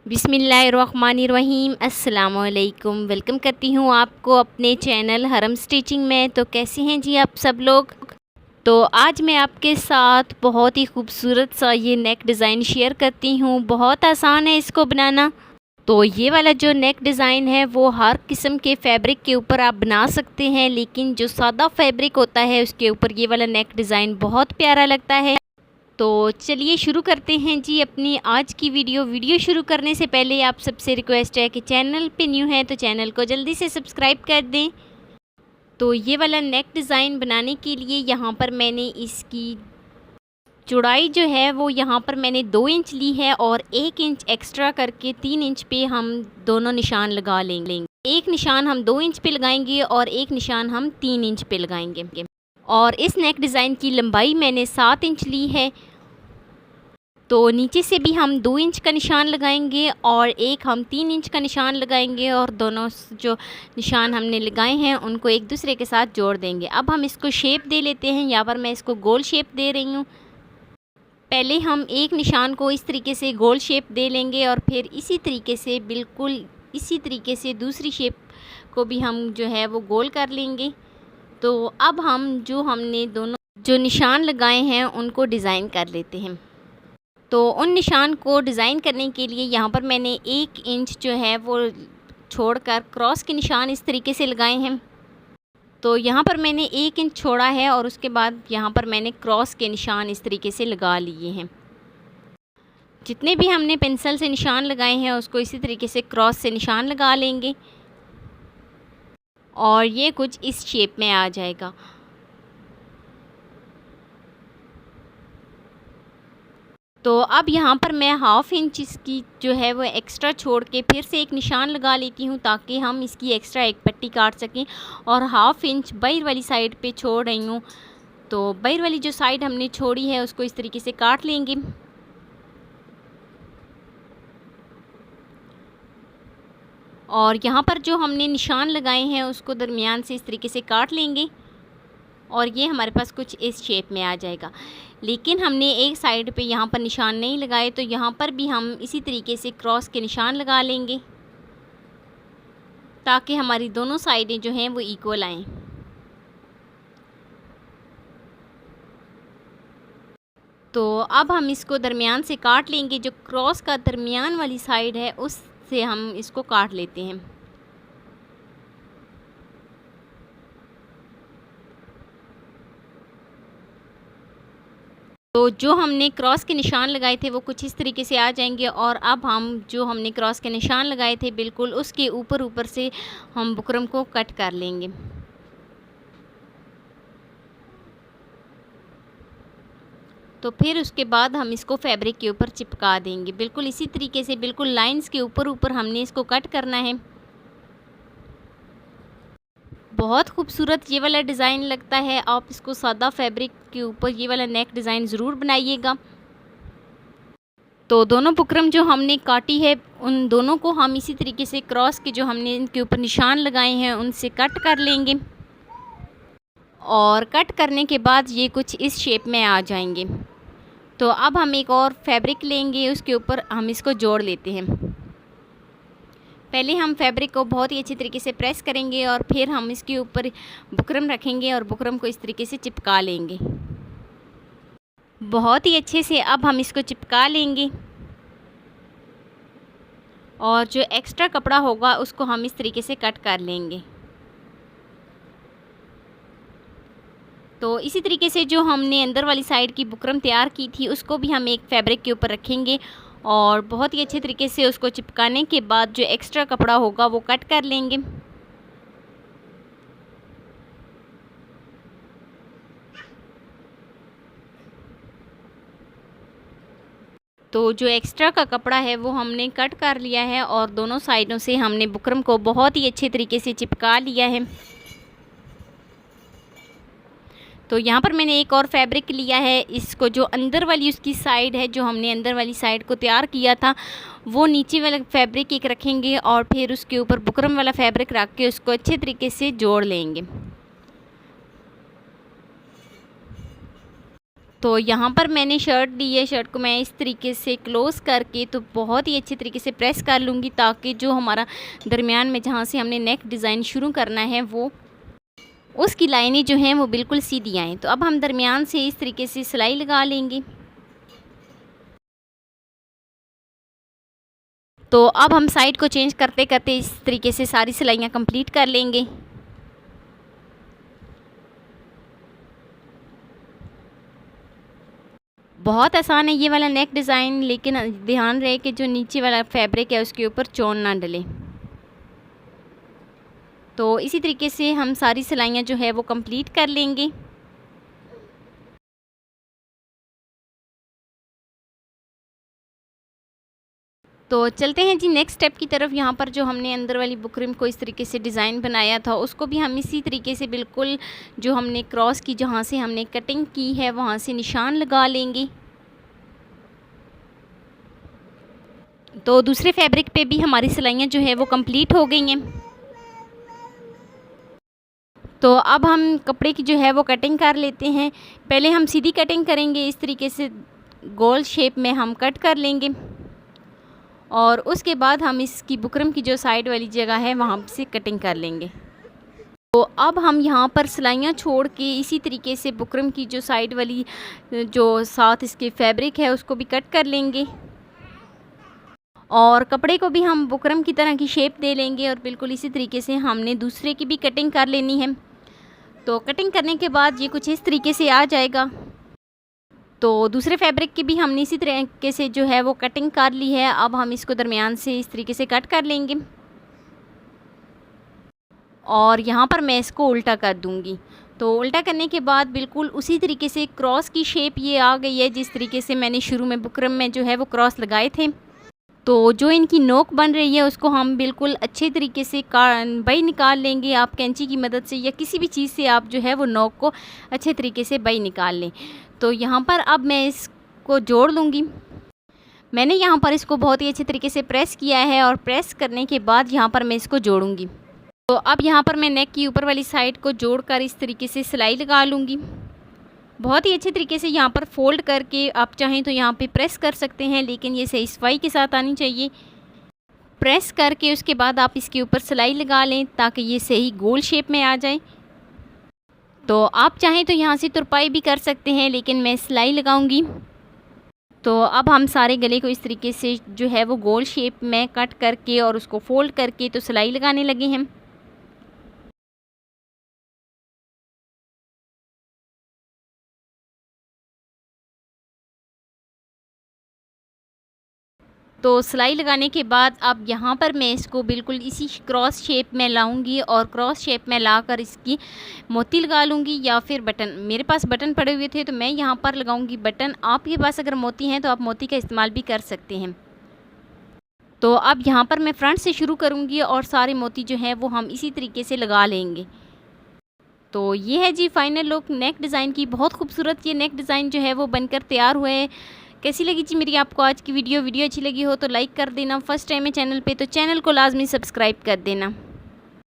बिस्मिल्लाहिर्रहमानिर्रहीम अस्सलामुअलैकुम। वेलकम करती हूँ आपको अपने चैनल हरम स्टिचिंग में। तो कैसे हैं जी आप सब लोग। तो आज मैं आपके साथ बहुत ही खूबसूरत सा ये नेक डिज़ाइन शेयर करती हूँ। बहुत आसान है इसको बनाना। तो ये वाला जो नेक डिज़ाइन है वो हर किस्म के फैब्रिक के ऊपर आप बना सकते हैं, लेकिन जो सादा फैब्रिक होता है उसके ऊपर ये वाला नेक डिज़ाइन बहुत प्यारा लगता है। तो चलिए शुरू करते हैं जी अपनी आज की वीडियो शुरू करने से पहले आप सबसे रिक्वेस्ट है कि चैनल पे न्यू है तो चैनल को जल्दी से सब्सक्राइब कर दें। तो ये वाला नेक डिज़ाइन बनाने के लिए यहाँ पर मैंने इसकी चौड़ाई जो है वो यहाँ पर मैंने 2 इंच ली है और 1 इंच एक्स्ट्रा करके 3 इंच पे हम दोनों निशान लगा लेंगे। एक निशान हम 2 इंच पे लगाएंगे और एक निशान हम 3 इंच पे लगाएंगे। और इस नेक डिज़ाइन की लंबाई मैंने 7 इंच ली है। तो नीचे से भी हम 2 इंच का निशान लगाएंगे और एक हम 3 इंच का निशान लगाएंगे और दोनों जो निशान हमने लगाए हैं उनको एक दूसरे के साथ जोड़ देंगे। अब हम इसको शेप दे लेते हैं। यहाँ पर मैं इसको गोल शेप दे रही हूँ। पहले हम एक निशान को इस तरीके से गोल शेप दे लेंगे और फिर इसी तरीके से बिल्कुल इसी तरीके से दूसरी शेप को भी हम जो है वो गोल कर लेंगे। तो अब हम जो हमने दोनों जो निशान लगाए हैं उनको डिज़ाइन कर लेते हैं। तो उन निशान को डिज़ाइन करने के लिए यहाँ पर मैंने 1 इंच जो है वो छोड़कर क्रॉस के निशान इस तरीके से लगाए हैं। तो यहाँ पर मैंने 1 इंच छोड़ा है और उसके बाद यहाँ पर मैंने क्रॉस के निशान इस तरीके से लगा लिए हैं। जितने भी हमने पेंसिल से निशान लगाए हैं उसको इसी तरीके से क्रॉस से निशान लगा लेंगे और ये कुछ इस शेप में आ जाएगा। तो अब यहाँ पर मैं 1/2 इंच इसकी जो है वो एक्स्ट्रा छोड़ के फिर से एक निशान लगा लेती हूँ ताकि हम इसकी एक्स्ट्रा एक पट्टी काट सकें। और 1/2 इंच बाहर वाली साइड पे छोड़ रही हूँ। तो बाहर वाली जो साइड हमने छोड़ी है उसको इस तरीके से काट लेंगे। और यहाँ पर जो हमने निशान लगाए हैं उसको दरमियान से इस तरीके से काट लेंगे और ये हमारे पास कुछ इस शेप में आ जाएगा। लेकिन हमने एक साइड पे यहाँ पर निशान नहीं लगाए, तो यहाँ पर भी हम इसी तरीके से क्रॉस के निशान लगा लेंगे ताकि हमारी दोनों साइडें जो हैं वो इक्वल आएँ। तो अब हम इसको दरमियान से काट लेंगे। जो क्रॉस का दरमियान वाली साइड है उससे हम इसको काट लेते हैं। तो जो हमने क्रॉस के निशान लगाए थे वो कुछ इस तरीके से आ जाएंगे और अब हम जो हमने क्रॉस के निशान लगाए थे बिल्कुल उसके ऊपर से हम बुकरम को कट कर लेंगे। तो फिर उसके बाद हम इसको फैब्रिक के ऊपर चिपका देंगे। बिल्कुल इसी तरीके से बिल्कुल लाइंस के ऊपर हमने इसको कट करना है। बहुत खूबसूरत ये वाला डिज़ाइन लगता है। आप इसको सादा फैब्रिक के ऊपर ये वाला नेक डिज़ाइन ज़रूर बनाइएगा। तो दोनों बुकरम जो हमने काटी है उन दोनों को हम इसी तरीके से क्रॉस के जो हमने इनके ऊपर निशान लगाए हैं उनसे कट कर लेंगे और कट करने के बाद ये कुछ इस शेप में आ जाएंगे। तो अब हम एक और फैब्रिक लेंगे, उसके ऊपर हम इसको जोड़ लेते हैं। पहले हम फैब्रिक को बहुत ही अच्छी तरीके से प्रेस करेंगे और फिर हम इसके ऊपर बुकरम रखेंगे और बुकरम को इस तरीके से चिपका लेंगे बहुत ही अच्छे से। अब हम इसको चिपका लेंगे और जो एक्स्ट्रा कपड़ा होगा उसको हम इस तरीके से कट कर लेंगे। तो इसी तरीके से जो हमने अंदर वाली साइड की बुकरम तैयार की थी उसको भी हम एक फैब्रिक के ऊपर रखेंगे और बहुत ही अच्छे तरीके से उसको चिपकाने के बाद जो एक्स्ट्रा कपड़ा होगा वो कट कर लेंगे। तो जो एक्स्ट्रा का कपड़ा है वो हमने कट कर लिया है और दोनों साइडों से हमने बुकरम को बहुत ही अच्छे तरीके से चिपका लिया है। तो यहाँ पर मैंने एक और फैब्रिक लिया है। इसको जो अंदर वाली उसकी साइड है, जो हमने अंदर वाली साइड को तैयार किया था, वो नीचे वाला फैब्रिक एक रखेंगे और फिर उसके ऊपर बुकरम वाला फैब्रिक रख के उसको अच्छे तरीके से जोड़ लेंगे। तो यहाँ पर मैंने शर्ट ली है, शर्ट को मैं इस तरीके से क्लोज़ करके तो बहुत ही अच्छे तरीके से प्रेस कर लूँगी, ताकि जो हमारा दरमियान में जहाँ से हमने नेक डिज़ाइन शुरू करना है वो उसकी लाइनें जो हैं वो बिल्कुल सीधी आएँ। तो अब हम दरमियान से इस तरीके से सिलाई लगा लेंगे। तो अब हम साइड को चेंज करते करते इस तरीके से सारी सिलाइयाँ कंप्लीट कर लेंगे। बहुत आसान है ये वाला नेक डिज़ाइन, लेकिन ध्यान रहे कि जो नीचे वाला फैब्रिक है उसके ऊपर चोन ना डले। तो इसी तरीके से हम सारी सिलाइयाँ जो है वो कंप्लीट कर लेंगे। तो चलते हैं जी नेक्स्ट स्टेप की तरफ। यहाँ पर जो हमने अंदर वाली बुकरम को इस तरीके से डिज़ाइन बनाया था उसको भी हम इसी तरीके से बिल्कुल जो हमने क्रॉस की जहाँ से हमने कटिंग की है वहाँ से निशान लगा लेंगे। तो दूसरे फैब्रिक पे भी हमारी सिलाइयाँ जो है वो कंप्लीट हो गई हैं। तो अब हम कपड़े की जो है वो कटिंग कर लेते हैं। पहले हम सीधी कटिंग करेंगे, इस तरीके से गोल शेप में हम कट कर लेंगे और उसके बाद हम इसकी बुकरम की जो साइड वाली जगह है वहाँ से कटिंग कर लेंगे। तो अब हम यहाँ पर सिलाइयाँ छोड़ के इसी तरीके से बुकरम की जो साइड वाली जो साथ इसके फैब्रिक है उसको भी कट कर लेंगे और कपड़े को भी हम बुकरम की तरह की शेप दे लेंगे और बिल्कुल इसी तरीके से हमने दूसरे की भी कटिंग कर लेनी है। तो कटिंग करने के बाद ये कुछ इस तरीके से आ जाएगा। तो दूसरे फैब्रिक की भी हमने इसी तरीके से जो है वो कटिंग कर ली है। अब हम इसको दरमियान से इस तरीके से कट कर लेंगे और यहाँ पर मैं इसको उल्टा कर दूँगी। तो उल्टा करने के बाद बिल्कुल उसी तरीके से क्रॉस की शेप ये आ गई है जिस तरीके से मैंने शुरू में बुकरम में जो है वो क्रॉस लगाए थे। तो जो इनकी नोक बन रही है उसको हम बिल्कुल अच्छे तरीके से बई निकाल लेंगे। आप कैंची की मदद से या किसी भी चीज़ से आप जो है वो नोक को अच्छे तरीके से बई निकाल लें। तो यहाँ पर अब मैं इसको जोड़ लूँगी। मैंने यहाँ पर इसको बहुत ही अच्छे तरीके से प्रेस किया है और प्रेस करने के बाद यहाँ पर मैं इसको जोड़ूँगी। तो अब यहाँ पर मैं नेक की ऊपर वाली साइड को जोड़कर इस तरीके से सिलाई लगा लूँगी। बहुत ही अच्छे तरीके से यहाँ पर फोल्ड करके आप चाहें तो यहाँ पे प्रेस कर सकते हैं, लेकिन ये सही सफाई के साथ आनी चाहिए। प्रेस करके उसके बाद आप इसके ऊपर सिलाई लगा लें ताकि ये सही गोल शेप में आ जाए। तो आप चाहें तो यहाँ से तुरपाई भी कर सकते हैं, लेकिन मैं सिलाई लगाऊंगी। तो अब हम सारे गले को इस तरीके से जो है वो गोल शेप में कट करके और उसको फोल्ड करके तो सिलाई लगाने लगे हैं। तो सिलाई लगाने के बाद अब यहाँ पर मैं इसको बिल्कुल इसी क्रॉस शेप में लाऊंगी और क्रॉस शेप में लाकर इसकी मोती लगा लूँगी या फिर बटन। मेरे पास बटन पड़े हुए थे तो मैं यहाँ पर लगाऊंगी बटन। आपके पास अगर मोती हैं तो आप मोती का इस्तेमाल भी कर सकते हैं। तो अब यहाँ पर मैं फ्रंट से शुरू करूँगी और सारे मोती जो हैं वो हम इसी तरीके से लगा लेंगे। तो ये है जी फाइनल लुक नेक डिज़ाइन की। बहुत खूबसूरत ये नेक डिज़ाइन जो है वो बनकर तैयार हुए है। कैसी लगी जी मेरी आपको आज की वीडियो अच्छी लगी हो तो लाइक कर देना। फर्स्ट टाइम है चैनल पे तो चैनल को लाजमी सब्सक्राइब कर देना।